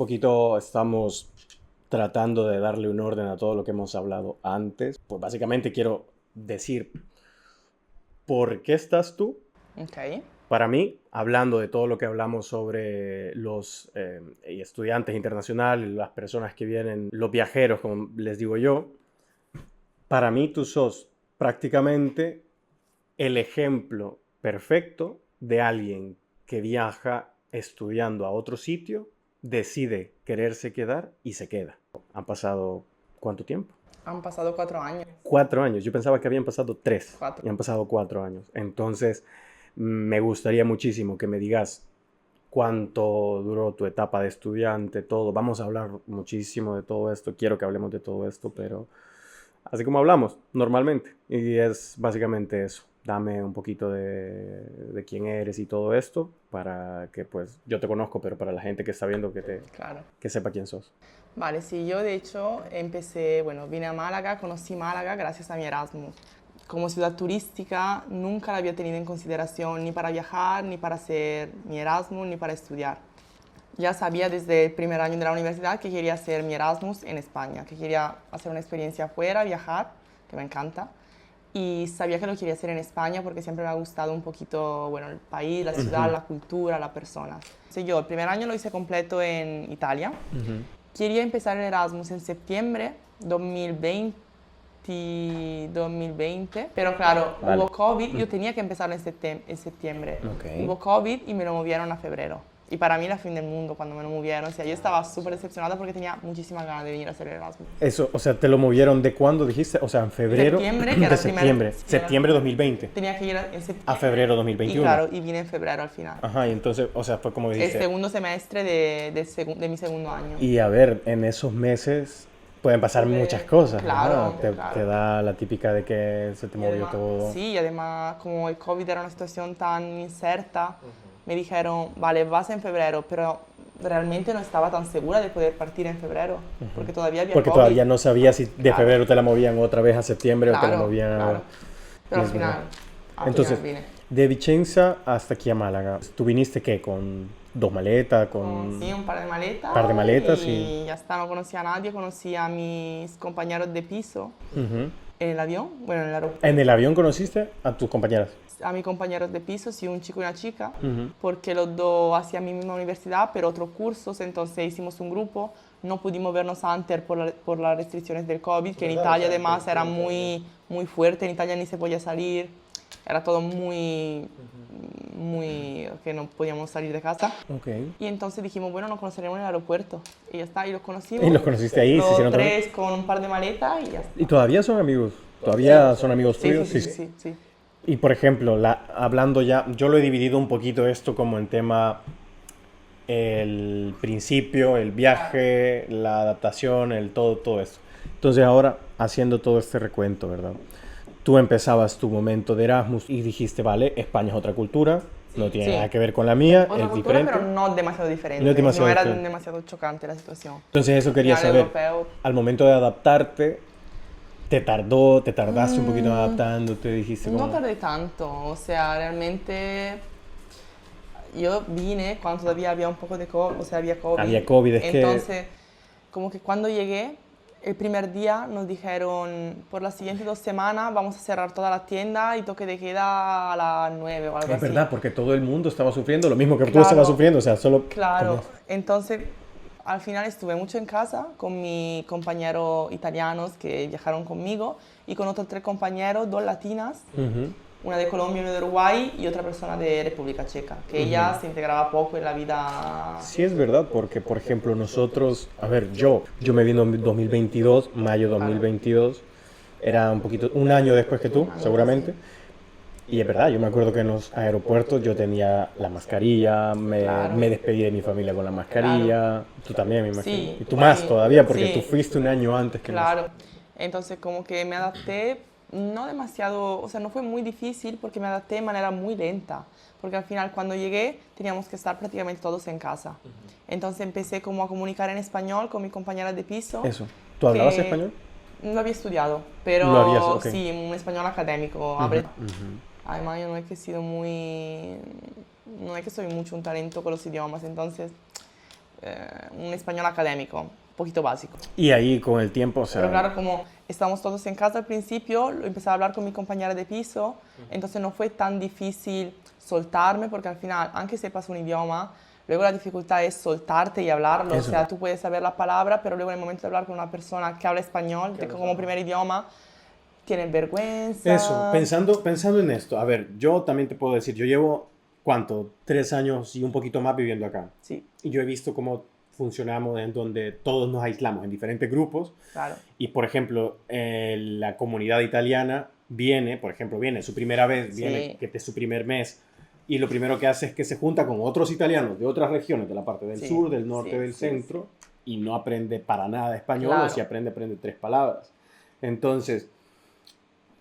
poquito estamos tratando de darle un orden a todo lo que hemos hablado antes. Pues básicamente quiero decir, ¿por qué estás tú? Ok. Para mí, hablando de todo lo que hablamos sobre los estudiantes internacionales, las personas que vienen, los viajeros, como les digo yo, para mí tú sos prácticamente el ejemplo perfecto de alguien que viaja estudiando a otro sitio, decide quererse quedar y se queda. ¿Han pasado cuánto tiempo? Han pasado 4 años. 4 años. Yo pensaba que habían pasado 3. 4. Y han pasado 4 años. Entonces, me gustaría muchísimo que me digas cuánto duró tu etapa de estudiante, todo. Vamos a hablar muchísimo de todo esto. Quiero que hablemos de todo esto, pero así como hablamos normalmente. Y es básicamente eso. Dame un poquito de quién eres y todo esto para que, pues, yo te conozco, pero para la gente que está viendo Claro. que sepa quién sos. Vale, sí, yo de hecho empecé, bueno, vine a Málaga, conocí Málaga gracias a mi Erasmus. Como ciudad turística nunca la había tenido en consideración ni para viajar, ni para hacer mi Erasmus, ni para estudiar. Ya sabía desde el primer año de la universidad que quería hacer mi Erasmus en España, que quería hacer una experiencia afuera, viajar, que me encanta. Y sabía que lo quería hacer en España porque siempre me ha gustado un poquito, bueno, el país, la ciudad, la cultura, las personas. Entonces yo el primer año lo hice completo en Italia. Quería empezar el Erasmus en septiembre 2020, pero claro, Vale. hubo COVID, yo tenía que empezarlo en septiembre. Ok. Hubo COVID y me lo movieron a febrero. Y para mí era fin del mundo cuando me lo movieron. O sea, yo estaba súper decepcionada porque tenía muchísimas ganas de venir a hacer el Erasmus. Eso, o sea, ¿te lo movieron de cuándo dijiste? O sea, en febrero. Septiembre, que de era el primer- septiembre. sí, Septiembre 2020. Tenía que ir en septiembre. A febrero Y 2021. claro, y vine en febrero al final. Ajá, y entonces, o sea, fue como El dijiste. segundo semestre de mi segundo año. Y a ver, en esos meses pueden pasar muchas cosas. Claro, ¿verdad? claro. Te da la típica de que se te Y movió además- todo. Sí, y además como el COVID era una situación tan incierta, me dijeron, vale, vas en febrero, pero realmente no estaba tan segura de poder partir en febrero, porque todavía había Porque COVID. todavía no sabía si de Claro. febrero te la movían otra vez a septiembre o te la Claro, movían claro. Pero al Es verdad. final, Entonces, vine. de Vicenza hasta aquí a Málaga, ¿tú viniste qué? ¿Con 2 maletas? Sí, un par de maletas. Par de maletas, y ya está, no conocía a nadie, conocí a mis compañeros de piso Ujú. en el avión, bueno, en el aeropuerto. ¿En el avión conociste a tus compañeras? A mis compañeros de piso, sí, un chico y una chica, Ujú. porque los dos hacían mi misma universidad, pero otros cursos, entonces hicimos un grupo. No pudimos vernos antes por las restricciones del COVID, que en Italia además era muy, muy fuerte, en Italia ni se podía salir, era todo muy, que no podíamos salir de casa. Ok. Y entonces dijimos, bueno, nos conoceremos en el aeropuerto. Y ya está, y los conocimos. ¿Y los conociste ahí? ¿Se Los hicieron tres con un par de maletas y ya está. ¿Y todavía son amigos? ¿Todavía son amigos Sí, tuyos? sí, sí, sí, sí. Y por ejemplo, hablando ya, yo lo he dividido un poquito esto como en tema el principio, el viaje, la adaptación, el todo esto. Entonces ahora, haciendo todo este recuento, ¿verdad? Tú empezabas tu momento de Erasmus y dijiste, vale, España es otra cultura, no tiene Sí. nada que ver con la mía, Otra es cultura, diferente. pero no demasiado diferente. No es demasiado era diferente. demasiado chocante la situación. Entonces eso quería Final saber, europeo. al momento de adaptarte, te tardaste un poquito adaptándote, dijiste No como... tardé tanto, o sea, realmente yo vine cuando todavía había un poco de COVID, o sea, había COVID. Había COVID, es que- Entonces, como que cuando llegué, el primer día nos dijeron, por las siguientes 2 semanas vamos a cerrar toda la tienda y toque de queda a las 9 o algo Es así. verdad, porque todo el mundo estaba sufriendo lo mismo que tú Claro. estabas sufriendo, o sea, solo... Claro, entonces al final estuve mucho en casa con mis compañeros italianos que viajaron conmigo y con otros 3 compañeros, 2 latinas, Ujú. una de Colombia, una de Uruguay y otra persona de República Checa, que ella se integraba poco en la vida. Sí, es verdad, porque por ejemplo nosotros, a ver, yo me vine en 2022, mayo 2022, era un año después que tú, seguramente. Y es verdad, yo me acuerdo que en los aeropuertos yo tenía la mascarilla, Claro. me despedí de mi familia con la mascarilla, tú también me imagino. Sí, Y tú más sí, todavía, porque sí. tú fuiste un año antes que Claro, entonces como que me adapté, no demasiado, o sea, no fue muy difícil porque me adapté de manera muy lenta, porque al final cuando llegué teníamos que estar prácticamente todos en casa. Entonces empecé como a comunicar en español con mis compañeras de piso. Eso. ¿Tú hablabas que español? No había estudiado, pero Lo habías, ok. sí, un español académico. Además yo no es que he sido muy, no es que soy mucho un talento con los idiomas, entonces un español académico, un poquito básico. Y ahí con el tiempo, o sea... Pero claro, como estábamos todos en casa al principio, lo empecé a hablar con mi compañera de piso, entonces no fue tan difícil soltarme, porque al final, aunque sepas un idioma, luego la dificultad es soltarte y hablarlo. Eso. O sea, tú puedes saber la palabra, pero luego en el momento de hablar con una persona que habla español, como primer idioma, tienes vergüenza. Eso, pensando en esto, a ver, yo también te puedo decir, yo llevo, ¿cuánto? 3 años y un poquito más viviendo acá. Sí, Y yo he visto cómo funcionamos en donde todos nos aislamos en diferentes grupos. claro. Y, por ejemplo, la comunidad italiana viene su primera vez, Sí. viene que es su primer mes, y lo primero que hace es que se junta con otros italianos de otras regiones, de la parte del Sí, sur, del norte, sí, del sí, centro, y no aprende para nada español, Claro. o si aprende 3 palabras. Entonces,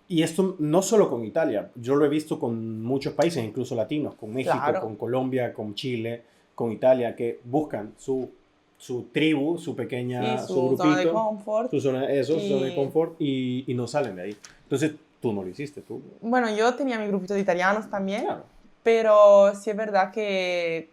y esto no solo con Italia, yo lo he visto con muchos países, incluso latinos, con México, Claro. con Colombia, con Chile, con Italia, que buscan su tribu, su pequeña, Sí, su su grupito, zona de confort. su zona de Y- confort y no salen de ahí. Entonces, tú no lo hiciste, tú. Bueno, yo tenía mi grupito de italianos también. Claro. Pero sí es verdad que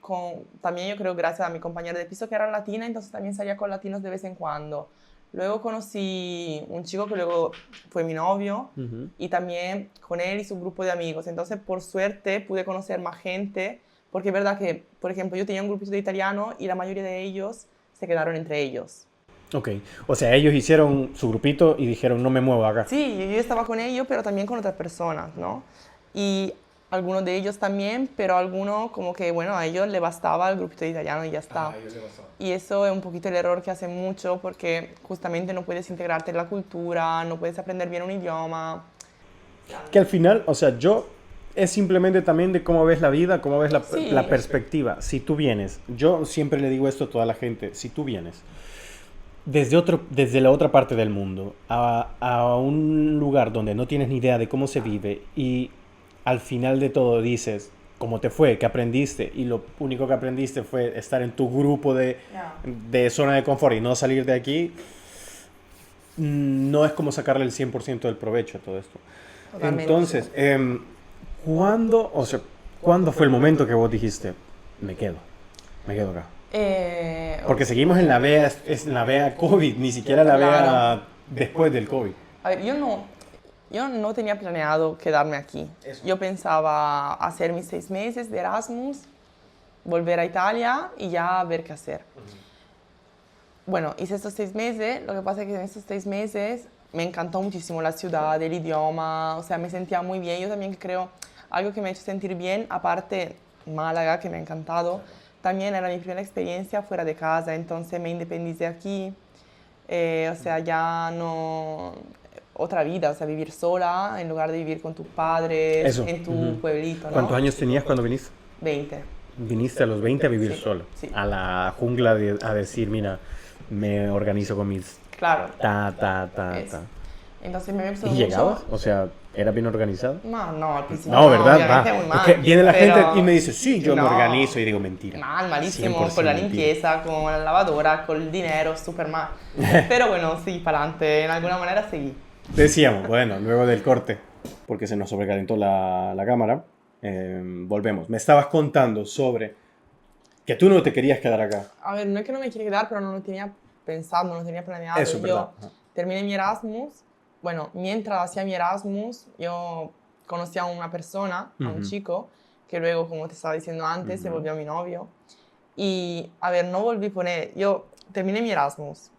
también yo creo gracias a mi compañera de piso que era latina, entonces también salía con latinos de vez en cuando. Luego conocí un chico que luego fue mi novio Ujú. y también con él y su grupo de amigos. Entonces, por suerte, pude conocer más gente, porque es verdad que, por ejemplo, yo tenía un grupito de italiano y la mayoría de ellos se quedaron entre ellos. Ok, o sea, ellos hicieron su grupito y dijeron, no me muevo acá. Sí, yo estaba con ellos, pero también con otras personas, ¿no? Y algunos de ellos también, pero algunos como que, bueno, a ellos les bastaba el grupito de italiano y ya está. Y eso es un poquito el error que hacen mucho porque justamente no puedes integrarte en la cultura, no puedes aprender bien un idioma. Que al final, o sea, es simplemente también de cómo ves la vida, cómo ves Sí. la perspectiva. Si tú vienes, yo siempre le digo esto a toda la gente, si tú vienes desde la otra parte del mundo a un lugar donde no tienes ni idea de cómo se vive y al final de todo dices cómo te fue, qué aprendiste y lo único que aprendiste fue estar en tu grupo de zona de confort y no salir de aquí, no es como sacarle el 100% del provecho a todo esto. Totalmente. Entonces, ¿cuándo fue el momento que vos dijiste, me quedo acá? Porque seguimos en la vea COVID, ni siquiera la vea Claro. después del COVID. A ver, yo no tenía planeado quedarme aquí. Eso. Yo pensaba hacer mis 6 meses de Erasmus, volver a Italia y ya ver qué hacer. Bueno, hice estos 6 meses, lo que pasa es que en estos 6 meses me encantó muchísimo la ciudad, el idioma, o sea, me sentía muy bien. Yo también creo, algo que me ha hecho sentir bien, aparte Málaga, que me ha encantado, también era mi primera experiencia fuera de casa, entonces me independicé aquí, o sea, ya no... Otra vida, o sea, vivir sola en lugar de vivir con tus padres, Eso. en tu Ujú. pueblito, ¿no? ¿Cuántos años tenías cuando viniste? 20. Viniste a los 20 a vivir Sí, solo, sí. a la jungla a decir, mira, me organizo con mis Claro. ta. Eso. Entonces me gustó ¿Y mucho. llegabas? O sea, ¿era bien organizado? No, al principio No, ¿verdad? obviamente Va. muy mal. Es que viene la pero- gente y me dice, sí, yo me No. organizo y digo, mentira. Malísimo, 100% con la mentira. limpieza, con la lavadora, con el dinero, súper mal. Pero bueno, sí, para adelante, en alguna manera seguí. Decíamos, bueno, luego del corte, porque se nos sobrecalentó la cámara, volvemos. Me estabas contando sobre que tú no te querías quedar acá. A ver, no es que no me quiera quedar, pero no lo tenía pensado, no lo tenía planeado. Eso es verdad. Yo terminé mi Erasmus, bueno, mientras hacía mi Erasmus, yo conocí a una persona, a un Ujú. chico, que luego, como te estaba diciendo antes, se Ujú. volvió mi novio. Y, a ver, no volví por él. Yo terminé mi Erasmus,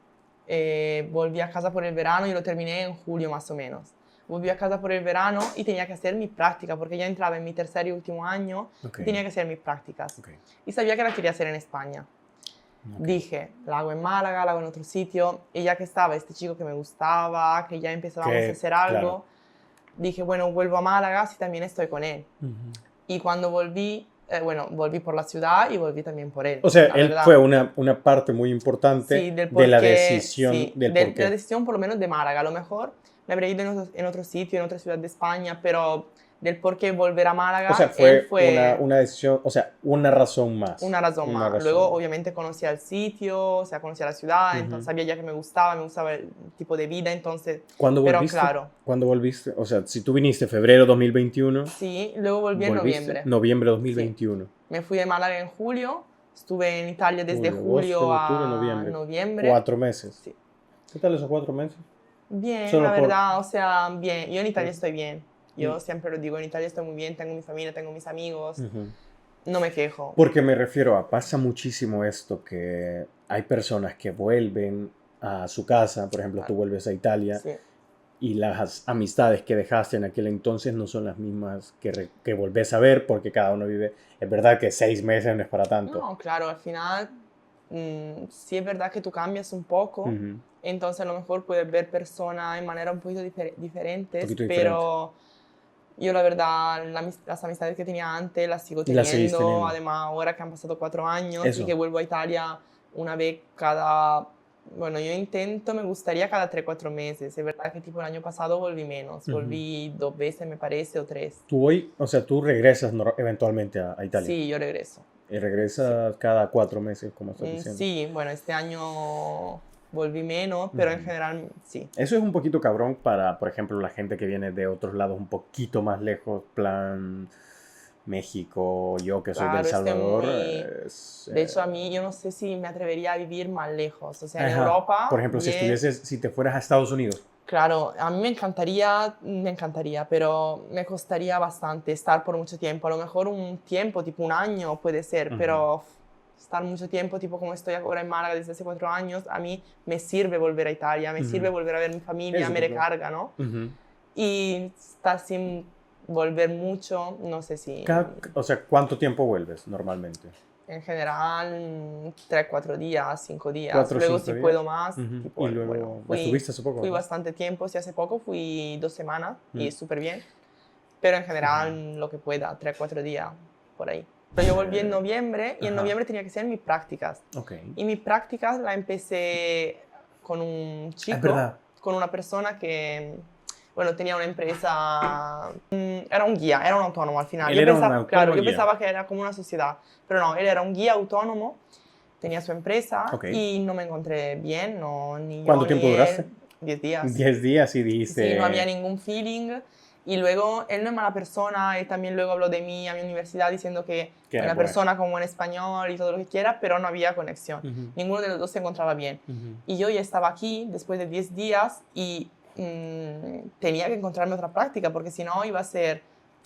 volví a casa por el verano y lo terminé en julio más o menos. Volví a casa por el verano y tenía que hacer mi práctica, porque ya entraba en mi tercer y último año Ok. y tenía que hacer mis prácticas. Ok. Y sabía que la quería hacer en España. Ok. Dije, la hago en Málaga, la hago en otro sitio. Y ya que estaba este chico que me gustaba, que ya empezábamos Que, a hacer algo, claro. dije, bueno, vuelvo a Málaga si también estoy con él. Ujú. Y cuando volví, bueno, volví por la ciudad y volví también por él. O sea, la él verdad. fue una parte muy importante Sí, del de la porqué, decisión sí, del de porqué. la decisión por lo menos de Málaga. A lo mejor me habría ido en otro sitio, en otra ciudad de España, pero del por qué volver a Málaga, O sea, él fue una decisión, o sea, una razón más. una razón más. razón Luego, más. obviamente, conocía el sitio, o sea, conocía la ciudad, Ujú. entonces sabía ya que me gustaba el tipo de vida, entonces... ¿Cuándo Pero volviste? claro. ¿Cuándo volviste? O sea, si tú viniste febrero 2021, Sí, luego volví en ¿volviste? noviembre. Noviembre 2021. Me fui de Málaga en julio Estuve en Italia desde Julio, agosto, julio octubre, a noviembre. noviembre. 4 meses. Sí. ¿Qué tal esos 4 meses? Bien, Solo la por... verdad, o sea, bien. Yo en Italia por- estoy bien. Mm, Yo siempre lo digo, en Italia estoy muy bien, tengo mi familia, tengo mis amigos, ujú. no me quejo. Porque me refiero a, pasa muchísimo esto, que hay personas que vuelven a su casa, por ejemplo, tú Claro. vuelves a Italia, Sí. y las amistades que dejaste en aquel entonces no son las mismas que volvés a ver, porque cada uno vive. Es verdad que 6 meses no es para tanto. No, claro, al final sí es verdad que tú cambias un poco, Ujú. entonces a lo mejor puedes ver personas en manera un poquito Un diferentes, poquito diferente. pero yo la verdad las amistades que tenía antes las sigo Y la seguís teniendo, teniendo. además ahora que han pasado 4 años y Eso. que vuelvo a Italia una vez cada, bueno, yo intento, me gustaría cada 3 4 meses, es verdad que tipo el año pasado volví menos, Ujú. volví 2 veces me parece o 3. Tú hoy, o sea, tú regresas eventualmente a Italia. Sí, yo regreso. Y Sí. regresas cada 4 meses, como estás diciendo. Sí, bueno, este año volví menos, pero en Ujú. general sí. Eso es un poquito cabrón para, por ejemplo, la gente que viene de otros lados un poquito más lejos, plan México, yo que soy del Claro, estoy Salvador. muy... De hecho, a mí yo no sé si me atrevería a vivir más lejos. O sea, en Ajá. Por Europa, ejemplo, bien, si te fueras a Estados Unidos. claro, a mí me encantaría, pero me costaría bastante estar por mucho tiempo. A lo mejor un tiempo, tipo un año puede ser, Ujú. pero estar mucho tiempo, tipo como estoy ahora en Málaga desde hace 4 años, a mí me sirve volver a Italia, me Ujú. sirve volver a ver mi familia, Eso, me porque... recarga, ¿no? Ujú. Y estar sin volver mucho, no sé si O sea, ¿cuánto tiempo vuelves normalmente? en general 3 4 días, 5 días. ¿4 o Luego 5 si días? puedo más, Ujú. tipo, Y bueno, luego fui, estuviste hace poco, fui ¿verdad? bastante tiempo, sí, hace poco fui 2 semanas y Mm. súper bien, pero en Ujú. general lo que pueda, 3 4 días por ahí. Pero yo volví en noviembre y en Ajá. noviembre tenía que ser mis prácticas. Ok. Y mis prácticas la empecé con un Es chico, verdad. con una persona que, bueno, tenía una empresa, era un guía, era un autónomo al final. Él Yo era un pensaba, claro, autónomo yo guía. pensaba que era como una sociedad, pero no, él era un guía autónomo, tenía su empresa Ok. y no me encontré bien, no, ni ¿Cuánto yo ni tiempo duraste? él, 10 días. 10 días y Sí, sí, no había dijiste... ningún feeling. Y luego, él no es mala persona, él también luego habló de mí a mi universidad diciendo que Que es era una bueno. persona con buen español y todo lo que quiera, pero no había conexión. Ujú. Ninguno de los dos se encontraba bien. Ujú. Y yo ya estaba aquí después de 10 días y tenía que encontrarme otra práctica, porque si no iba a ser,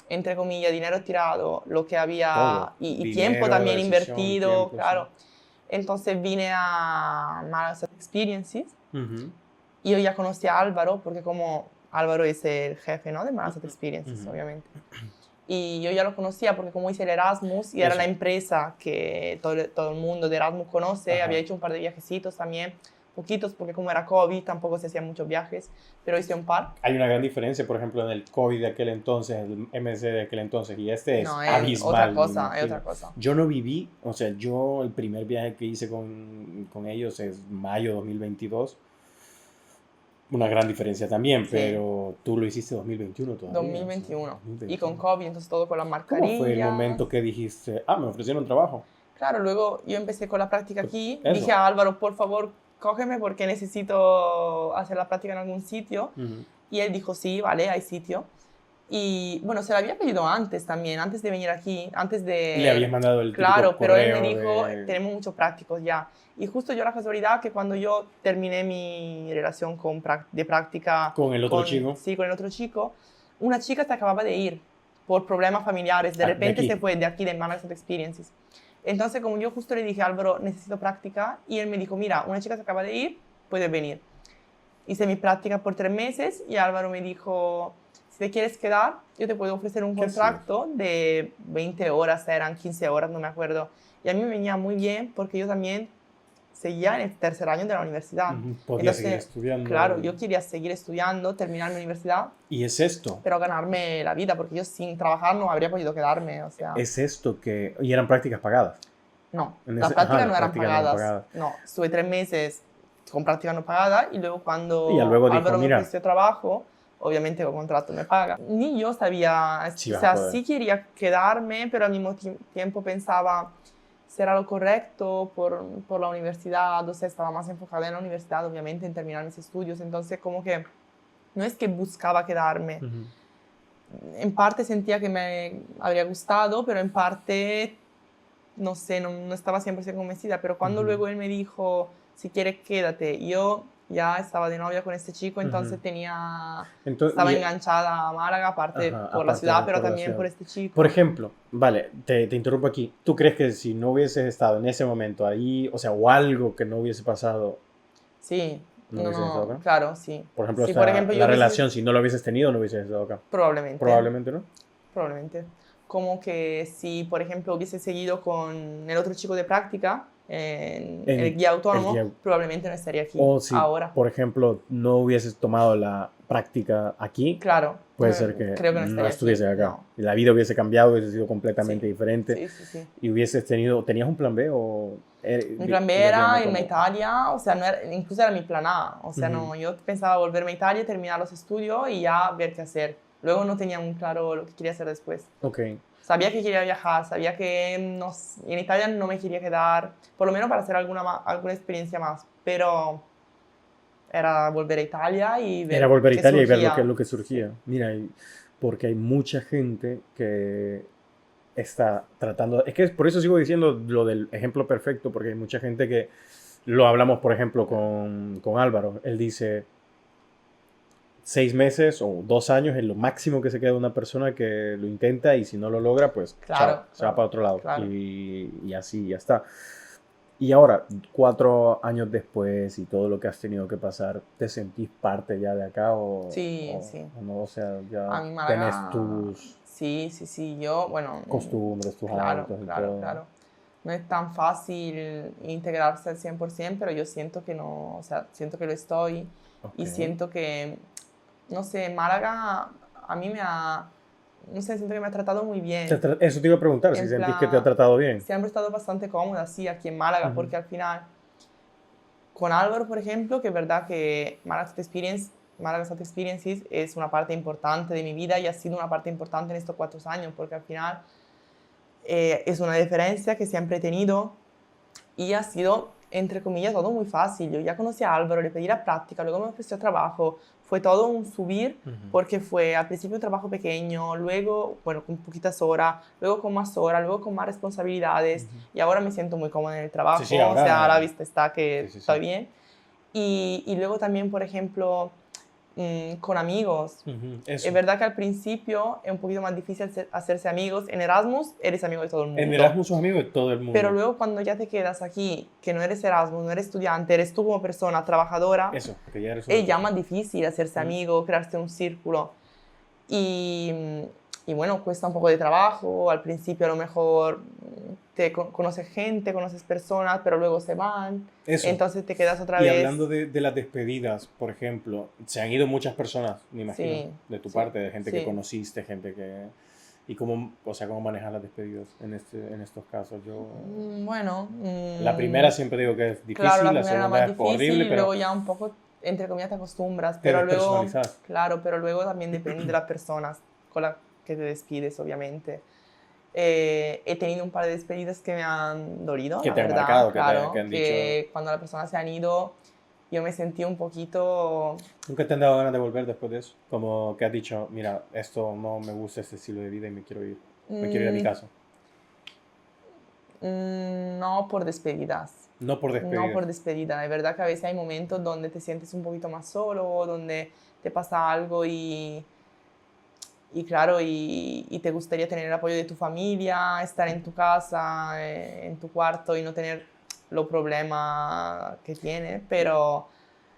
entre comillas, dinero tirado, lo que Todo. había, y tiempo Dinero, también decisión, invertido, tiempo, sí. claro. Entonces vine a Malas Experiences Ujú. y yo ya conocí a Álvaro, porque como Álvaro es el jefe, ¿no?, de Malas Experiences, Ujú. obviamente. Y yo ya lo conocía porque como hice el Erasmus y era Eso. la empresa que todo el mundo de Erasmus conoce, Ajá. había hecho un par de viajecitos también, poquitos porque como era COVID tampoco se hacían muchos viajes, pero hice un par. Hay una gran diferencia, por ejemplo, en el COVID de aquel entonces, el MSC de aquel entonces, y este es No, es abismal, otra me cosa, es imagino. otra cosa. Yo no viví, o sea, yo el primer viaje que hice con ellos es mayo 2022. Una gran diferencia también, Sí. pero tú lo hiciste 2021 todavía. 2021. O sea, Y con 2021. COVID, entonces todo con las ¿Cómo fue el mascarillas. momento que dijiste, me ofrecieron trabajo? Claro, luego yo empecé con la práctica aquí, Eso. dije a Álvaro, por favor, cógeme porque necesito hacer la práctica en algún sitio. Ujú. Y él dijo, sí, vale, hay sitio. Y bueno, se lo había pedido antes también, antes de venir aquí, antes de... Le habías mandado el típico Claro, pero él me correo dijo, de... tenemos muchos prácticos ya. Y justo yo la casualidad que cuando yo terminé mi relación de práctica Con el otro chico. Sí, con el otro chico, una chica se acababa de ir por problemas familiares. De De repente aquí. se fue de aquí, de Management Experiences. Entonces, como yo justo le dije, Álvaro, necesito práctica, y él me dijo, mira, una chica se acaba de ir, puedes venir. Hice mi práctica por 3 meses y Álvaro me dijo, si te quieres quedar, yo te puedo ofrecer un ¿Qué contrato de 20 horas, eran 15 horas, no me acuerdo. Y a mí me venía muy bien porque yo también seguía en el tercer año de la universidad. Ujú. Podía seguir estudiando. Claro, yo quería seguir estudiando, terminar mi universidad, Y es esto. pero ganarme la vida, porque yo sin trabajar no habría podido quedarme, o sea... Es esto que... Y eran prácticas pagadas. No, En las ese- prácticas ajá, no las eran prácticas no eran pagadas. pagadas. No, estuve 3 meses con prácticas no pagadas y luego cuando Y ya luego dijo, Álvaro me mira, ofreció trabajo, obviamente con contrato me paga. Ni yo sabía, Sí o vas a sea, poder. sí quería quedarme, pero al mismo tiempo pensaba, ¿será lo correcto por la universidad? O sea, estaba más enfocada en la universidad, obviamente, en terminar mis estudios. Entonces, como que no es que buscaba quedarme. ujú, En parte sentía que me habría gustado, pero en parte no sé, no estaba 100% convencida, pero cuando Ujú. luego él me dijo, si quieres quédate, yo ya estaba de novia con este chico, entonces Ujú. estaba Entonces, enganchada a Málaga, aparte ajá, por la aparte ciudad, pero por la también ciudad. por este Por chico. ejemplo, vale, te interrumpo aquí. ¿Tú crees que si no hubieses estado en ese momento ahí, o sea, o algo que no hubiese pasado, Sí, no no, hubieses estado no, acá? claro, sí. Por ejemplo, Sí, por hasta ejemplo, la yo hubiese, relación, si no lo hubieses tenido, no hubieses estado acá. probablemente, Probablemente, ¿no? probablemente. Como que si, por ejemplo, hubiese seguido con el otro chico de práctica, en el En guía el autónomo, guía. probablemente no estaría aquí O si, ahora. por ejemplo, no hubieses tomado la práctica aquí, Claro, puede ser que creo que no no estaría aquí, estuviese acá. no. Y la vida hubiese cambiado, hubiese sido completamente Sí, diferente. sí, sí, sí. Y hubieses tenías un plan B o Mi plan B ibas viendo era irme a cómo. Italia, o sea, no era, incluso era mi plan A, o sea, Ujú. no, yo pensaba volverme a Italia, terminar los estudios y ya ver qué hacer. Luego no tenía muy claro lo que quería hacer después. Ok. Sabía que quería viajar, sabía que en Italia no me quería quedar, por lo menos para hacer alguna experiencia más, pero era volver a Italia y Era ver volver a qué Italia y ver surgía. lo que Sí, surgía. Mira, porque hay mucha gente que está tratando. Es que por eso sigo diciendo lo del ejemplo perfecto, porque hay mucha gente que lo hablamos, por ejemplo, con Álvaro. Él dice 6 meses o 2 años es lo máximo que se queda una persona que lo intenta y si no lo logra, pues chao, claro, se va para claro, otro lado claro. y así ya está. Y ahora, 4 años después y todo lo que has tenido que pasar, ¿te sentís parte ya de acá Sí, sí. o no? O sea, ya A mí tenés Málaga, tus sí, sí, sí, yo, bueno, costumbres, tus claro, hábitos y claro, todo. claro. No es tan fácil integrarse al 100%, pero yo siento que no, o sea, siento que lo estoy Ok. y siento que, no sé, Málaga a mí no sé, siento que me ha tratado muy bien. Eso te iba a preguntar, si En sentís que te ha plan, tratado bien. siempre he estado bastante cómoda, sí, aquí en Málaga, Ujú. porque al final con Álvaro, por ejemplo, que es verdad que Málaga South Experiences es una parte importante de mi vida y ha sido una parte importante en estos 4 años, porque al final es una diferencia que siempre he tenido y ha sido, entre comillas, todo muy fácil. Yo ya conocí a Álvaro, le pedí la práctica, luego me ofreció trabajo, fue todo un subir Ujú. porque fue al principio un trabajo pequeño, luego, bueno, con poquitas horas, luego con más horas, luego con más responsabilidades Ujú. y ahora me siento muy cómoda en el Sí, sí, trabajo, o sea, a la ahora. vista está Sí, que sí, sí. estoy bien. Y luego también, por ejemplo, con amigos. Ujú. Es Eso. verdad que al principio es un poquito más difícil hacerse amigos. En Erasmus eres amigo de todo el En mundo. Erasmus sos amigo de todo el Pero mundo. luego cuando ya te quedas aquí, que no eres Erasmus, no eres estudiante, eres tú como persona trabajadora, Eso, que ya eres una es ya persona. más difícil hacerse Ujú. amigo, crearse un círculo. Y, y bueno, cuesta un poco de trabajo. Al principio a lo mejor conoces gente, conoces personas, pero luego se van. Eso. Entonces te quedas otra Y hablando vez. de las despedidas, por ejemplo, se han ido muchas personas, me imagino, Sí, de tu sí, parte, de gente que sí. conociste, gente que... ¿Y cómo, o sea, cómo manejas las despedidas en estos casos? Yo... Bueno, La primera siempre digo que es claro, difícil, la la primera era segunda más es horrible, difícil y pero luego ya un poco, entre comillas, te acostumbras, te pero luego, despersonalizas. claro, pero luego también depende de las personas con las que te despides, obviamente. He tenido un par de despedidas que me han dolido, Que la te han verdad, marcado, que claro, han dicho... que cuando las personas se han ido, yo me sentí un poquito, ¿Nunca te han dado ganas de volver después de eso? Como que has dicho, mira, esto no me gusta este estilo de vida y me quiero ir. Me quiero ir a mi mm, casa. no por despedidas. No por No despedida. por despedida, es verdad que a veces hay momentos donde te sientes un poquito más solo, donde te pasa algo y claro, y te gustaría tener el apoyo de tu familia, estar en tu casa, en tu cuarto y no tener los problemas que tienes, pero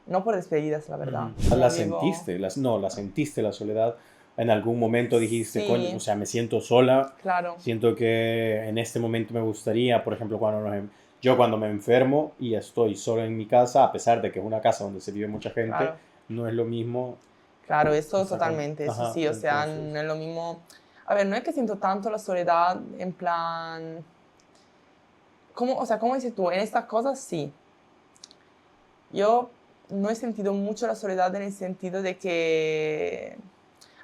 no por despedidas, la verdad. Ujú. Como ¿La digo, sentiste? No, la sentiste la soledad. En algún momento dijiste, coño, o sí, sea, me siento sola, claro, siento que en este momento me gustaría, por ejemplo, yo cuando me enfermo y estoy solo en mi casa, a pesar de que es una casa donde se vive mucha gente, claro, no es lo mismo claro, eso estar con... totalmente, eso Ajá, sí, o sea, entonces... no es lo mismo. A ver, no es que siento tanto la soledad en plan, ¿cómo, o sea, cómo dices tú? En estas cosas sí. Yo no he sentido mucho la soledad en el sentido de que,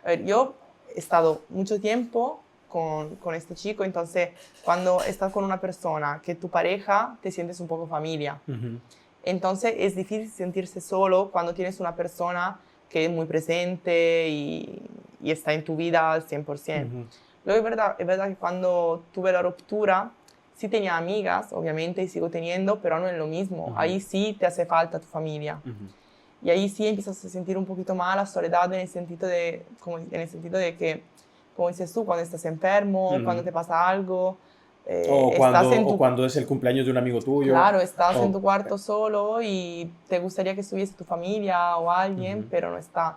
a ver, yo he estado mucho tiempo con este chico, entonces cuando estás con una persona que es tu pareja, te sientes un poco familia. Ujú, Entonces es difícil sentirse solo cuando tienes una persona que es muy presente y está en tu vida al 100%. ujú. Luego es verdad que cuando tuve la ruptura, sí tenía amigas, obviamente, y sigo teniendo, pero no es lo mismo. Ahí sí te hace falta tu familia. Y ahí sí empiezas a sentir un poquito más la soledad en el sentido de, que, como dices tú, cuando estás enfermo, cuando te pasa algo, O cuando es el cumpleaños de un amigo tuyo. Claro, estás en tu cuarto solo y te gustaría que estuviese tu familia o alguien, pero no está.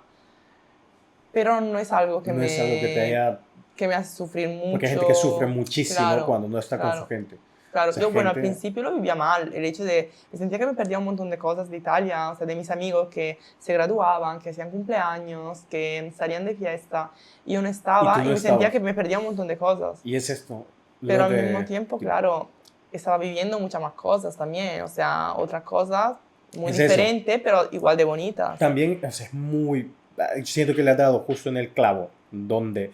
Pero no es algo No es algo que te haya... que me hace sufrir mucho. Porque hay gente que sufre muchísimo Claro, cuando no está con claro. su gente. Claro, O sea, yo, bueno, al gente... principio lo vivía mal, el hecho de, me sentía que me perdía un montón de cosas de Italia, o sea, de mis amigos que se graduaban, que hacían cumpleaños, que salían de fiesta, y yo no Y estaba, tú y no me sentía estabas. que me perdía un montón de cosas. Y es esto. Pero Lo al mismo de... tiempo, claro, estaba viviendo muchas más cosas también, o sea, otras cosas muy Es eso. diferentes, pero igual de bonitas. También, o sea, es muy... Siento que le has dado justo en el clavo, donde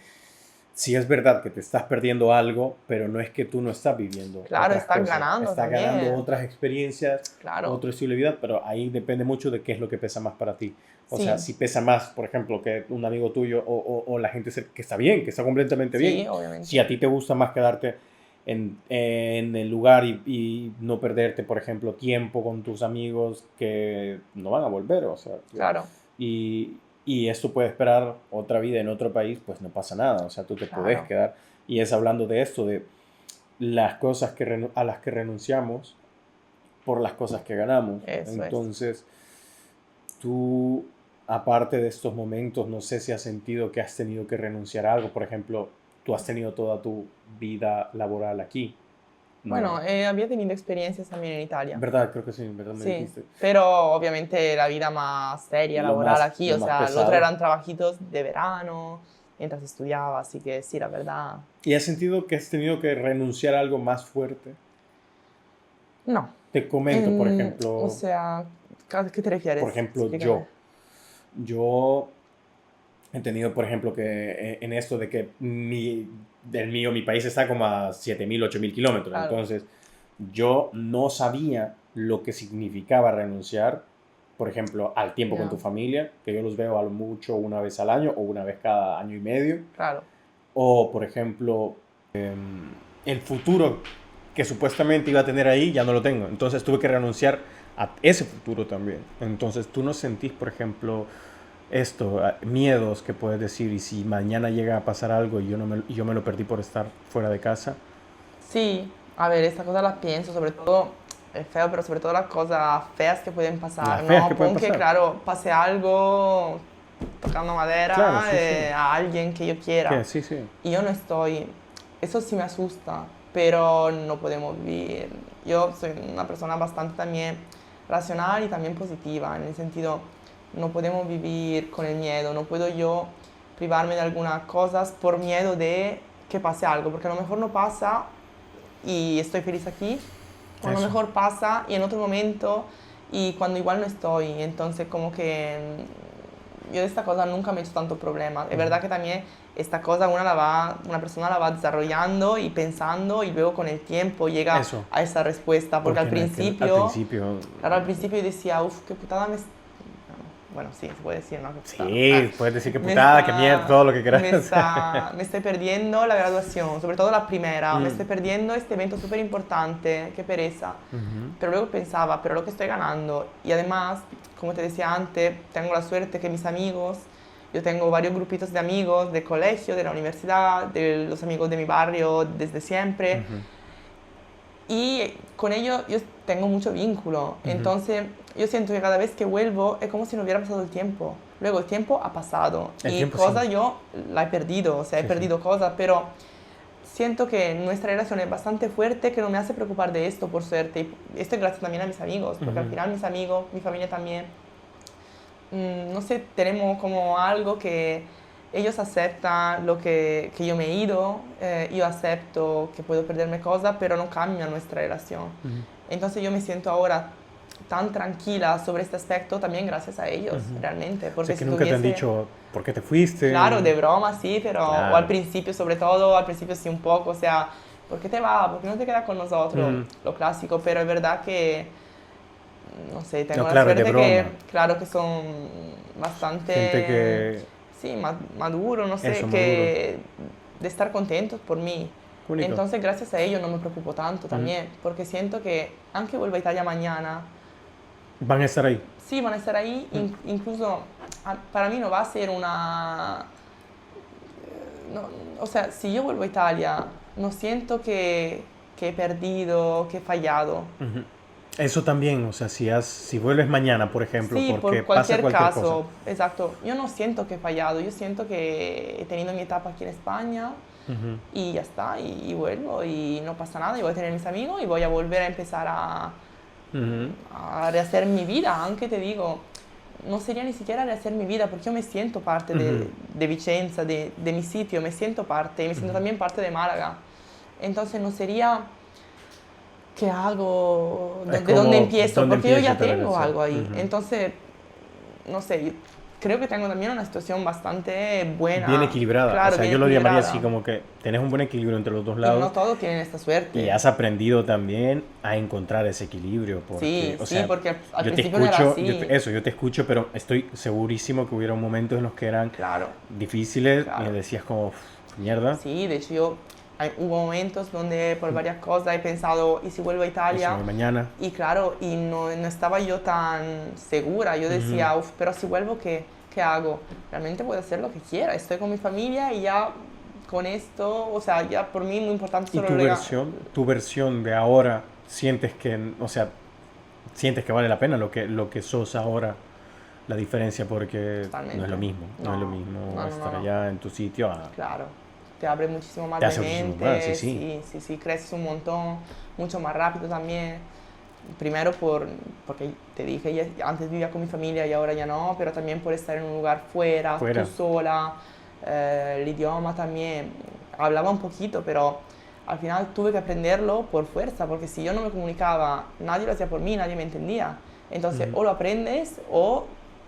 sí es verdad que te estás perdiendo algo, pero no es que tú no estás viviendo Claro, otras estás cosas. ganando Estás también. ganando otras experiencias, Claro. otro estilo de vida, pero ahí depende mucho de qué es lo que pesa más para ti. O Sí. sea, si pesa más, por ejemplo, que un amigo tuyo o la gente que está bien, que está completamente Sí, bien. obviamente. Si a ti te gusta más quedarte en el lugar y no perderte, por ejemplo, tiempo con tus amigos que no van a volver, o sea, Claro. y esto puede esperar otra vida en otro país, pues no pasa nada, o sea, tú te Claro. puedes quedar. Y es hablando de esto, de las cosas a las que renunciamos por las cosas que ganamos. Eso Entonces, tú, aparte de estos momentos, no sé si has sentido que has tenido que renunciar a algo. Por ejemplo, tú has tenido toda tu vida laboral aquí. ¿no? Bueno, había tenido experiencias también en Italia. ¿Verdad? Creo que sí, ¿verdad? Me Sí, dijiste. pero obviamente la vida más seria, Lo laboral más- aquí, lo o más sea, el pesado. otro eran trabajitos de verano, mientras estudiaba, así que sí, la verdad, ¿Y has sentido que has tenido que renunciar a algo más fuerte? no. Te comento, por ejemplo... O sea, ¿a qué te refieres? Por ejemplo, Explícame. yo he tenido, por ejemplo, que en esto de que mi país está como a 7.000, 8.000 kilómetros. Claro. Entonces, yo no sabía lo que significaba renunciar, por ejemplo, al tiempo con Ya. tu familia, que yo los veo a lo mucho una vez al año o una vez cada año y medio. Claro, O, por ejemplo, el futuro que supuestamente iba a tener ahí, ya no lo tengo. Entonces tuve que renunciar a ese futuro también. Entonces tú no sentís, por ejemplo, miedos que puedes decir, y si mañana llega a pasar algo y yo me lo perdí por estar fuera de casa. sí, a ver, estas cosas las pienso, sobre todo, es feo, pero sobre todo las cosas feas que pueden pasar, Las ¿no? feas que pueden Pon que, pasar. claro, pase algo, tocando madera, Claro, sí, sí. a alguien que yo quiera. ¿Qué? Sí, sí. Y yo no estoy, eso sí me asusta, pero no podemos vivir. Yo soy una persona bastante también racional y también positiva, en el sentido, no podemos vivir con el miedo, no puedo yo privarme de algunas cosas por miedo de que pase algo, porque a lo mejor no pasa y estoy feliz aquí, o a lo Eso. mejor pasa y en otro momento y cuando igual no estoy, entonces como que yo de esta cosa nunca me he hecho tanto problema. Es verdad que también esta cosa una persona la va desarrollando y pensando y luego con el tiempo llega Eso. a esa respuesta, porque al principio, claro, al principio yo decía, uff, qué putada bueno, sí, se puede decir, ¿no? Qué putada. Sí, puedes decir que putada, que mierda, todo lo que quieras. Me estoy perdiendo la graduación, sobre todo la primera, me estoy perdiendo este evento súper importante, qué pereza. Pero luego pensaba, pero lo que estoy ganando, y además, como te decía antes, tengo la suerte que mis amigos, yo tengo varios grupitos de amigos del colegio, de la universidad, de los amigos de mi barrio desde siempre, y con ellos yo tengo mucho vínculo, entonces yo siento que cada vez que vuelvo es como si no hubiera pasado el tiempo. Luego el tiempo ha pasado y cosas yo la he perdido, o sea, he perdido cosas, pero siento que nuestra relación es bastante fuerte, que no me hace preocupar de esto, por suerte. Y esto es gracias también a mis amigos, porque al final mis amigos, mi familia también, no sé, tenemos como algo que ellos aceptan lo que yo me he ido, yo acepto que puedo perderme cosas, pero no cambia nuestra relación. Entonces yo me siento ahora tan tranquila sobre este aspecto también gracias a ellos, realmente. Porque o sea, que nunca te han dicho por qué te fuiste. Claro, de broma sí, pero Claro. o al principio, sobre todo, al principio sí un poco, o sea, ¿por qué te vas? ¿Por qué no te quedas con nosotros? Lo clásico, pero es verdad que, no sé, tengo la claro, de suerte que, broma. claro, que son bastante... Gente que... Sí, maduro, no sé, Eso, que de estar contentos por mí. Único. Entonces, gracias a ello no me preocupo tanto también, porque siento que aunque vuelva a Italia mañana, Van a estar ahí. sí, van a estar ahí, incluso para mí no va a ser una... o sea, si yo vuelvo a Italia, no siento que he perdido, que he fallado. Ujú. Eso también, o sea, si vuelves mañana, por ejemplo, Sí, porque por pasa cualquier cualquier caso, cosa. exacto. Yo no siento que he fallado, yo siento que he tenido mi etapa aquí en España Ujú. y ya está, y vuelvo y no pasa nada, y voy a tener mis amigos y voy a volver a empezar Ujú. a rehacer mi vida, aunque te digo, no sería ni siquiera rehacer mi vida porque yo me siento parte Ujú. de Vicenza, de mi sitio, me siento parte y me siento también parte de Málaga. Entonces no sería qué hago, Es de dónde como, empiezo, ¿dónde porque yo empiezo ya otra vez? tengo Sí. algo ahí. Ujú. Entonces, no sé, creo que tengo también una situación bastante Bien buena, equilibrada, o claro, sea, bien yo lo llamaría así equilibrada. como que tenés un buen equilibrio entre los dos Y lados no todos tienen esta y suerte. has aprendido también a encontrar ese equilibrio, porque, Sí, o sí, sea, porque al yo te principio no era escucho, así. eso, yo te escucho, pero estoy segurísimo que hubieron momentos en los que eran Claro, difíciles y claro. decías como, "Uf, mierda, Sí, de hecho hubo momentos donde por varias cosas he pensado, ¿y si vuelvo a y si Italia? voy mañana. Y claro, y no estaba yo tan segura. Yo Ujú. decía, "Uf, pero si vuelvo, ¿qué hago? Realmente puedo hacer lo que quiera. Estoy con mi familia y ya con esto, o sea, ya por mí muy importante ¿Y solo el regalo. tu versión de ahora, sientes que, o sea, sientes que vale la pena lo que sos ahora, la diferencia? Porque no es lo Totalmente. mismo, no es lo No, mismo no, no, no, estar no. allá en tu sitio a... Claro. Te abre muchísimo más Te de hace muchísimo más, sí, mente, sí. sí, sí, sí, creces un montón, mucho más rápido también. Primero porque te dije, antes vivía con mi familia y ahora ya no, pero también por estar en un lugar fuera, tú Fuera. sola, el idioma también. Hablaba un poquito, pero al final tuve que aprenderlo por fuerza, porque si yo no me comunicaba, nadie lo hacía por mí, nadie me entendía. Entonces, Ujú. o lo aprendes o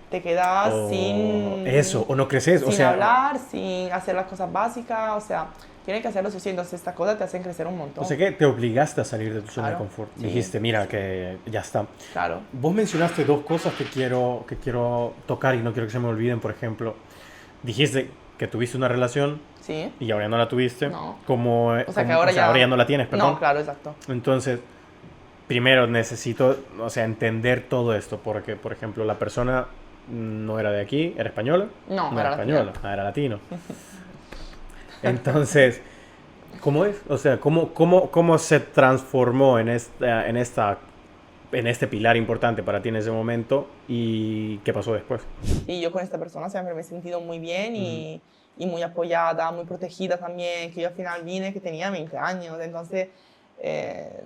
te quedas O eso, o no creces, o sin sea, hablar, sin hacer las cosas básicas, o sea, tienes que hacerlo sí, entonces estas cosas te hacen crecer un o montón. sea que te obligaste a salir de tu zona de Claro, confort. sí, Dijiste, mira, sí, que ya está. claro. Vos mencionaste dos cosas que quiero tocar y no quiero que se me olviden. Por ejemplo, dijiste que tuviste una relación Sí, y ahora ya no la tuviste. no. Como, O sea que ahora o sea, ahora ya ya... no la tienes, No, perdón. claro, exacto. Entonces, primero necesito, o sea, entender todo esto, porque, por ejemplo, la persona no era de aquí, era española, No, no era era latina. española, era latino. Entonces, ¿cómo es? O sea, ¿cómo se transformó en este pilar importante para ti en ese momento y qué pasó después? Y yo con esta persona siempre me he sentido muy bien Ujú. y muy apoyada, muy protegida también, que yo al final vine que tenía 20 años, entonces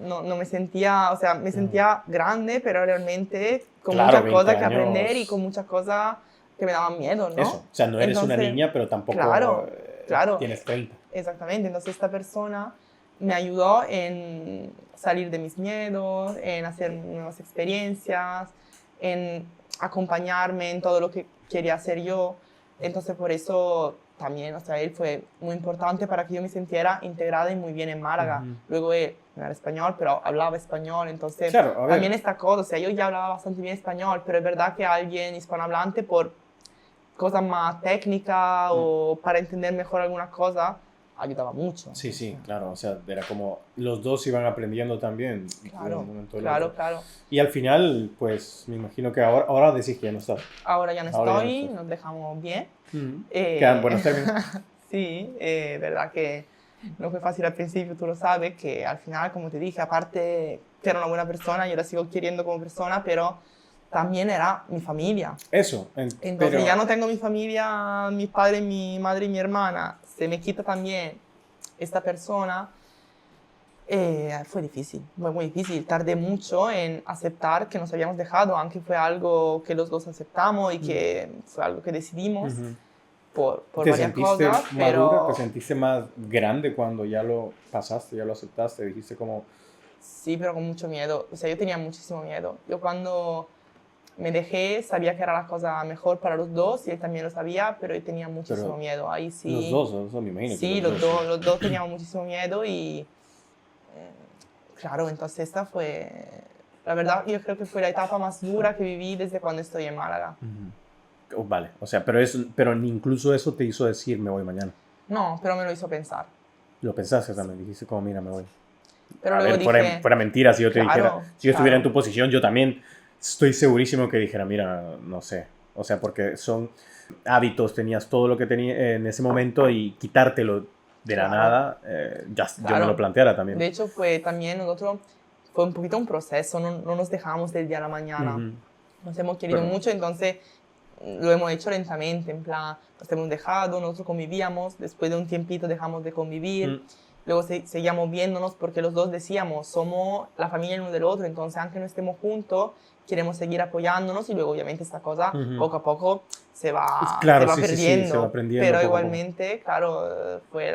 no me sentía, o sea, me Ujú. sentía grande, pero realmente con Claro, muchas 20 cosas que aprender y años. con muchas cosas que me daban miedo, Eso, ¿no? o sea, no eres una Entonces, niña, pero tampoco claro, claro, tienes 30. exactamente. Entonces esta persona me ayudó en salir de mis miedos, en hacer nuevas experiencias, en acompañarme en todo lo que quería hacer yo. Entonces por eso también, o sea, él fue muy importante para que yo me sintiera integrada y muy bien en Málaga. Ujú. Luego él no era español, pero hablaba español, entonces Claro, a también ver, esta cosa, o sea, yo ya hablaba bastante bien español, pero es verdad que alguien hispanohablante por cosas más técnicas o para entender mejor algunas cosas ayudaba mucho. sí, O sí, sea, claro, o sea, era como los dos iban aprendiendo también de un claro, momento al otro. claro, claro. Y al final, pues me imagino que ahora decís que ya no estás. Ahora ya no Ahora ya no estoy, estás. nos dejamos bien. Ujú. Quedan Eh, buenos términos. sí, verdad que no fue fácil al principio, tú lo sabes, que al final, como te dije, aparte que era una buena persona, yo la sigo queriendo como persona, pero también era mi familia. Eso, Entonces ya pero no tengo mi familia, mis padres, mi madre y mi hermana, se me quita también esta persona. Fue difícil, fue muy difícil. Tardé mucho en aceptar que nos habíamos dejado, aunque fue algo que los dos aceptamos y que fue algo que decidimos ujú. por ¿Te varias sentiste cosas, madura? ¿Te pero sentiste más grande cuando ya lo pasaste, ya lo aceptaste? Dijiste como, sí, pero con mucho miedo. O sea, yo tenía muchísimo miedo. Yo cuando me dejé sabía que era la cosa mejor para los dos y él también lo sabía, pero yo tenía muchísimo pero miedo. Ahí los sí, dos, eso me imagino que sí, los dos, sí. los dos teníamos muchísimo miedo y claro, entonces esta fue, la verdad, yo creo que fue la etapa más dura que viví desde cuando estoy en Málaga. Ujú. Oh, vale, o sea, pero incluso eso te hizo decir, me voy mañana. No, pero me lo hizo pensar. Lo pensaste también, dijiste como, mira, me voy. Pero A luego ver, fuera, dije, fuera mentira, si yo te claro, dijera, si yo estuviera en claro. tu posición, yo también estoy segurísimo que dijera, mira, no sé. O sea, porque son hábitos, tenías todo lo que tenía en ese momento y quitártelo de la Claro, nada, ya, yo me lo claro. planteara también. De hecho, fue también nosotros, fue un poquito un proceso, no, no nos dejamos del día a la mañana. Ujú. Nos hemos querido Pero, mucho, entonces lo hemos hecho lentamente, en plan, nos hemos dejado, nosotros convivíamos, después de un tiempito dejamos de convivir, mm, luego seguíamos viéndonos porque los dos decíamos, somos la familia el uno del otro, entonces aunque no estemos juntos, queremos seguir apoyándonos y luego obviamente esta cosa ujú. poco a poco se Claro, va sí, sí, sí, se va perdiendo, aprendiendo pero poco a poco. igualmente, claro, fue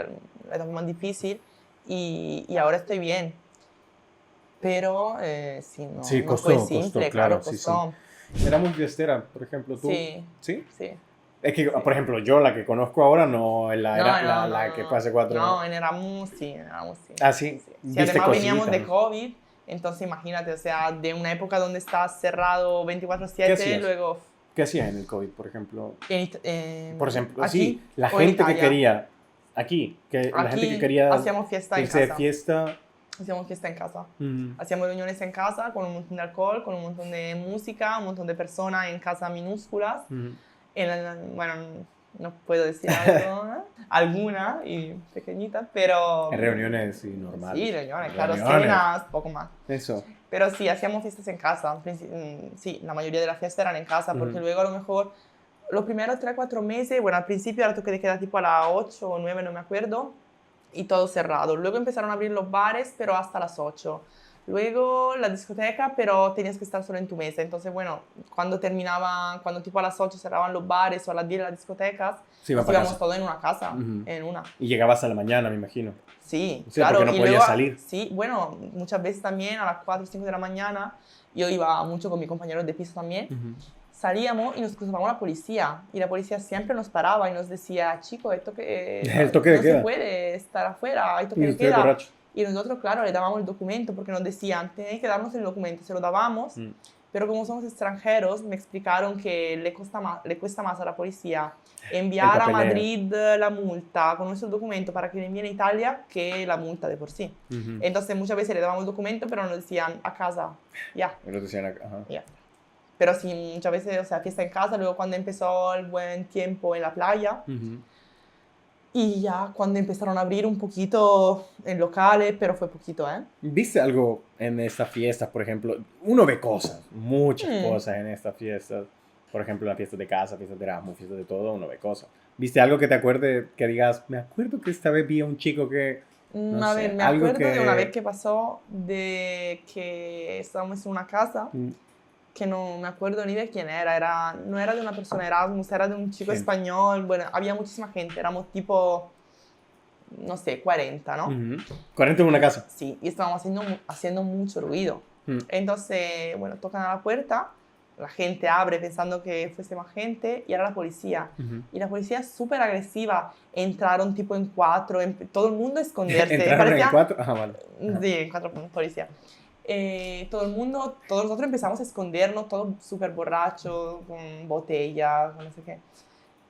la etapa más difícil y ahora estoy bien. Pero sí, no, Sí, no fue costó, simple, claro, claro, sí, sí. costó. Era muy fiestera, por ejemplo, tú, Sí, ¿sí? sí, Es que, sí. por ejemplo, yo la que conozco ahora no la, No, era, no, no, la que fue no, hace 4... no, en Erasmus sí, en Erasmus sí. Ah, sí, Sí, sí, viste además veníamos cositas, de ¿no? COVID, entonces imagínate, o sea, de una época donde estás cerrado ¿Qué 24/7, hacías? luego ¿Qué hacías en el COVID, por ejemplo? Por ejemplo, sí, aquí la o en gente que Italia. quería, aquí, que la gente que Aquí quería hacíamos fiesta en irse de casa, fiesta. hacíamos fiesta en casa. Mm, Hacíamos reuniones en casa con un montón de alcohol, con un montón de música, un montón de personas en casas minúsculas. mm. Bueno, no puedo decir algo, ¿no? Alguna y pequeñita, pero En reuniones, sí, normales. sí, reuniones, claro, Reuniones. cenas, poco más. Eso. Pero sí, hacíamos fiestas en casa. Sí, la mayoría de las fiestas eran en casa, porque Ujú. luego a lo mejor los primeros 3 4 meses, bueno, al principio era toque de queda tipo a las 8 o 9, no me acuerdo, y todo cerrado. Luego empezaron a abrir los bares, pero hasta las 8. Luego la discoteca, pero tenías que estar solo en tu mesa. Entonces, bueno, cuando terminaban, cuando tipo a las 8 cerraban los bares o a las 10 las discotecas, Se iba nos para íbamos casa. todos en una casa, Ujú. en una. Y llegabas a la mañana, me imagino. Sí, O sea, claro. porque no Y podías luego, salir. sí, bueno, muchas veces también a las 4 o 5 de la mañana, yo iba mucho con mis compañeros de piso también, Ujú. salíamos y nos cruzábamos la policía. Y la policía siempre nos paraba y nos decía, chicos, El toque de no se queda. puede estar afuera, hay toque Y de estoy queda. borracho. Y nosotros, claro, le dábamos el documento porque nos decían, tenéis que darnos el documento, se lo dábamos. Mm. Pero como somos extranjeros, me explicaron que le cuesta más a la policía El enviar a papeleo. Madrid la multa con nuestro documento para que le envíen a Italia que la multa de por sí. Ujú. Entonces muchas veces le dábamos el documento, pero nos decían a casa, ya, Y los decían acá, ajá. ya. Pero sí, muchas veces, o sea, fiesta en casa, luego cuando empezó el buen tiempo en la playa, Ujú. y ya cuando empezaron a abrir un poquito en locales, pero fue poquito, ¿eh? ¿Viste algo en estas fiestas, por ejemplo? Uno ve cosas, muchas Mm. cosas en estas fiestas. Por ejemplo, la fiesta de casa, fiestas de Erasmus, fiestas de todo, uno ve cosas. ¿Viste algo que te acuerde, que digas, me acuerdo que esta vez vi a un chico que, no A sé, ver, me algo acuerdo de una vez que... que pasó de que estábamos en una casa Mm, que no me acuerdo ni de quién era, no era de una persona Erasmus, era de un chico Gente. español, bueno, había muchísima gente, éramos tipo, no sé, 40, ¿no? ujú. 40 en una casa. Sí, y estábamos haciendo mucho ruido. Mm, Entonces, bueno, tocan a la puerta, la gente abre pensando que fuese más gente y era la policía. ujú. Y la policía es súper agresiva. Entraron tipo en 4, todo el mundo a esconderse. ¿Entraron en Parecía, 4? Ah, vale. Ajá. sí, en 4 policía. Todo el mundo, todos nosotros empezamos a escondernos, todos súper borrachos, con botellas, con no sé qué.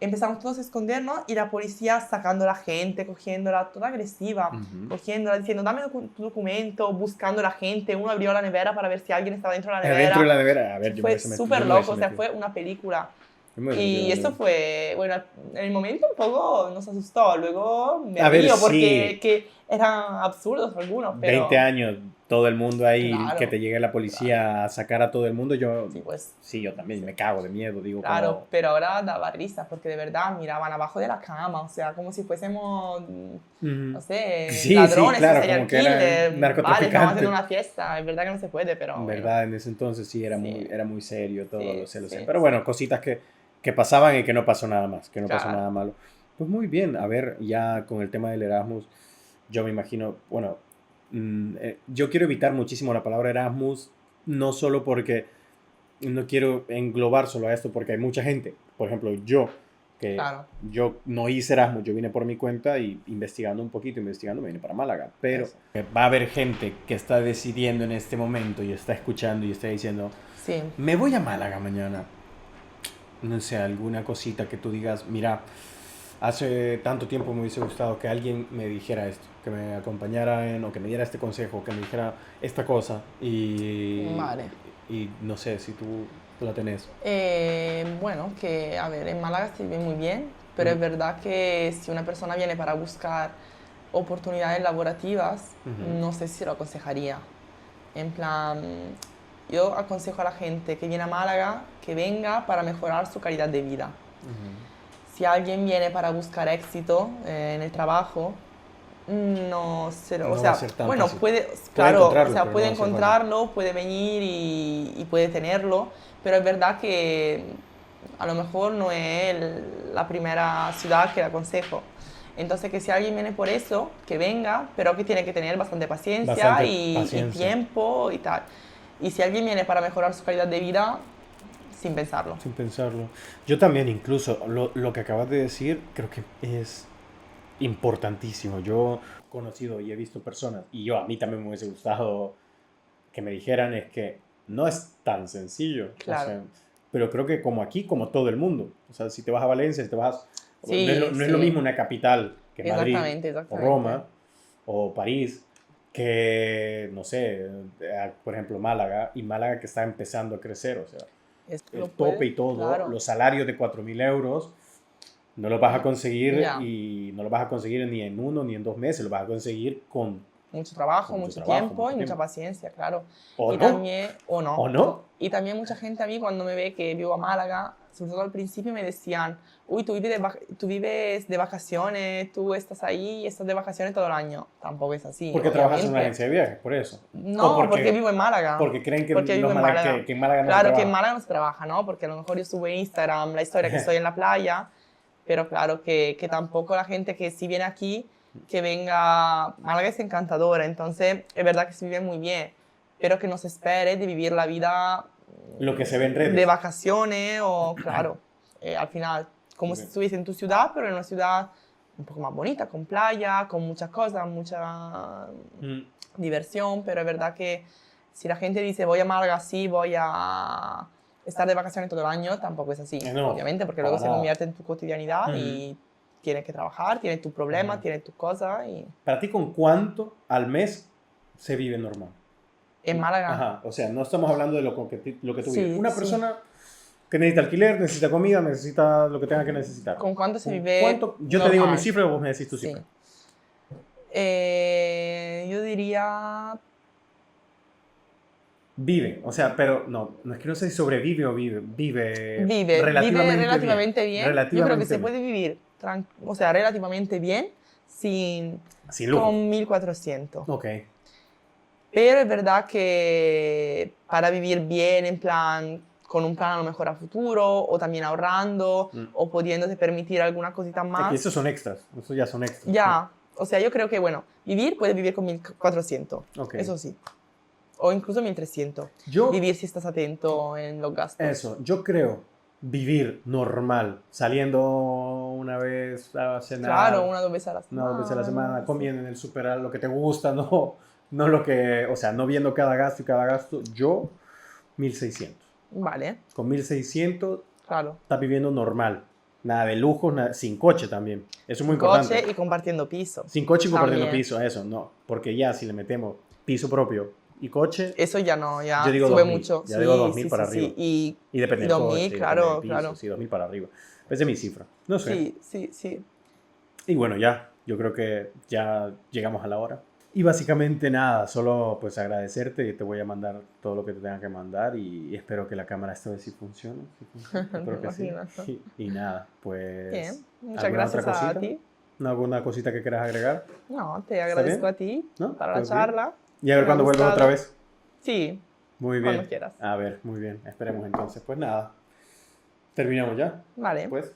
Empezamos todos a escondernos y la policía sacando a la gente, cogiéndola, toda agresiva, Ujú. cogiéndola, diciendo, dame tu documento, buscando a la gente. Uno abrió la nevera para ver si alguien estaba dentro de la nevera. Dentro de la nevera. A ver, yo me Fue hubiese metido. súper Yo me hubiese loco, o sea, metido. fue una película. Yo me hubiese metido Y en la eso nevera. fue, bueno, en el momento un poco nos asustó, luego me A ver, río sí. porque que eran absurdos algunos, pero... 20 años, todo el mundo ahí, Claro, que te llegue la policía a sacar a todo el mundo, yo... Sí, pues, Sí, yo también me cago de miedo, digo, claro, como... pero ahora daba risa porque de verdad miraban abajo de la cama, o sea, como si fuésemos, no sé, Sí, ladrones, sí, claro, serial como que eran killer. Vale, estamos narcotraficantes. haciendo una fiesta, es verdad que no se puede, pero En bueno. verdad, en ese entonces sí era, Sí. era muy serio todo, Sí, lo sé, lo sé. sí, Pero sí. bueno, cositas que pasaban y que no pasó nada más, que no pasó Claro. nada malo. Pues muy bien, a ver, ya con el tema del Erasmus, yo me imagino, bueno, yo quiero evitar muchísimo la palabra Erasmus, no solo porque no quiero englobar solo a esto, porque hay mucha gente, por ejemplo, que Claro. yo no hice Erasmus, yo vine por mi cuenta y investigando un poquito, investigando, me vine para Málaga, pero Eso. va a haber gente que está decidiendo en este momento y está escuchando y está diciendo, Sí. me voy a Málaga mañana. No sé, alguna cosita que tú digas, mira, Hace tanto tiempo me hubiese gustado que alguien me dijera esto, que me acompañara en, o que me diera este consejo, que me dijera esta cosa Vale. y no sé si tú la tenés. Bueno, que a ver, en Málaga se vive muy bien, pero Ujú, es verdad que si una persona viene para buscar oportunidades laborativas, ujú, no sé si lo aconsejaría. En plan, yo aconsejo a la gente que viene a Málaga que venga para mejorar su calidad de vida. ujú. Si alguien viene para buscar éxito en el trabajo, no se lo, o No va a sea, ser tan bueno, fácil. puede, Puede claro, o encontrarlo, sea, pero no puede va a ser fácil. encontrarlo, puede venir y puede tenerlo, pero es verdad que a lo mejor no es la primera ciudad que le aconsejo. Entonces, que si alguien viene por eso, que venga, pero que tiene que tener bastante paciencia Bastante y paciencia, tiempo y tal. Y si alguien viene para mejorar su calidad de vida, sin pensarlo. sin pensarlo. Yo también, incluso, lo que acabas de decir, creo que es importantísimo. Yo he conocido y he visto personas, y yo a mí también me hubiese gustado que me dijeran es que no es tan sencillo. O Claro. sea, pero creo que como aquí, como todo el mundo. O sea, si te vas a Valencia, si te vas... Sí, no es lo sí. mismo una capital que Madrid Exactamente, o exactamente. Roma o París que, no sé, por ejemplo, Málaga, y Málaga que está empezando a crecer, o sea, Eso el lo tope puede, y todo, claro. los salarios de 4.000 euros, no los vas a conseguir Ya. y no los vas a conseguir ni en 1 ni en 2 meses, lo vas a conseguir Mucho trabajo, con mucho mucho trabajo, tiempo mucho y mucha tiempo. paciencia, claro. ¿O Y no? también, o ¿O no. no? Y también mucha gente a mí cuando me ve que vivo a Málaga, sobre todo al principio me decían, uy, tú vives de vacaciones, tú estás ahí y estás de vacaciones todo el año. Tampoco es así, Porque trabajas en una obviamente. agencia de viajes, por eso. O No, porque vivo en Málaga. porque creen que, Porque vivo en Málaga. que en Málaga no se Claro que en trabaja. Málaga no se trabaja, ¿no? Porque a lo mejor yo subo en Instagram la historia que estoy en la playa, pero claro que tampoco la gente que sí viene aquí, que venga... Málaga es encantadora, entonces es verdad que se vive muy bien, pero que no se espere de vivir la vida Lo que se ve en de redes. vacaciones o, claro, al final, como si estuviese en tu ciudad, pero en una ciudad un poco más bonita, con playa, con muchas cosas, mucha Mm. diversión, pero es verdad que si la gente dice voy a Málaga, sí, voy a estar de vacaciones todo el año, tampoco es así, No, obviamente, porque luego para se nada. convierte en tu cotidianidad Ujú. y tienes que trabajar, tienes tus problemas, Ajá. tienes tus cosas y Para ti, ¿con cuánto al mes se vive normal? en Málaga, Ajá, o sea, no estamos hablando de lo que tú vives. sí, Una sí. persona que necesita alquiler, necesita comida, necesita lo que tenga que necesitar. ¿Con cuánto se ¿Con vive cuánto? Yo te digo mi normal? cifra y vos me decís tu Sí. cifra. Yo diría Vive, o sea, pero no, no es que no sé si sobrevive o vive vive relativamente bien. relativamente bien. Yo creo que Relativamente se bien. puede vivir, o sea, relativamente bien sin, Sin lujos. con 1.400. Ok. Pero es verdad que para vivir bien, en plan, con un plan a lo mejor a futuro, o también ahorrando, Mm. o pudiéndote permitir alguna cosita Es que más, esos son extras, esos ya son extras. ya. O sea, yo creo que, bueno, puedes vivir con 1.400, Ok. eso sí. O incluso 1.300. Yo, Vivir si estás atento en los gastos. yo creo vivir normal, saliendo una vez a Claro, cenar, 1 o 2 veces a la 1 vez a la semana, semana, sí. comiendo en el super lo que te gusta, no lo que, o sea, no viendo cada gasto y cada gasto. Yo, 1.600. Vale, Con 1.600 claro. estás viviendo normal. Nada de lujos, sin coche también. Eso es muy Sin importante. coche y compartiendo piso. Sin coche y compartiendo También. piso, eso, no. Porque ya si le metemos piso propio y coche, Eso ya no, yo ya digo sube 2.000. mucho. Ya digo Sí, 2.000 sí, para sí, arriba. sí. Y depende Y del 2.000, coche, y depende del claro, piso, claro. sí, 2.000 para arriba. Esa es mi cifra. No sé. Sí, sí, sí. Y bueno, ya, yo creo que ya llegamos a la hora. Y básicamente nada, solo pues agradecerte y te voy a mandar todo lo que te tenga que mandar y espero que la cámara esta vez sí funcione. Sí funcione. Me Espero que sí. imagino. Y nada, pues Bien, muchas ¿alguna otra gracias a cosita? ti. ¿Alguna cosita que quieras agregar? No, te ¿Está agradezco bien? a ti ¿No? para la Pues bien. charla, Y a que ver me ha cuándo vuelves otra gustado. vez. Sí, Muy cuando bien. quieras. A ver, muy bien. Esperemos entonces. Pues nada, terminamos ya. Vale. Pues.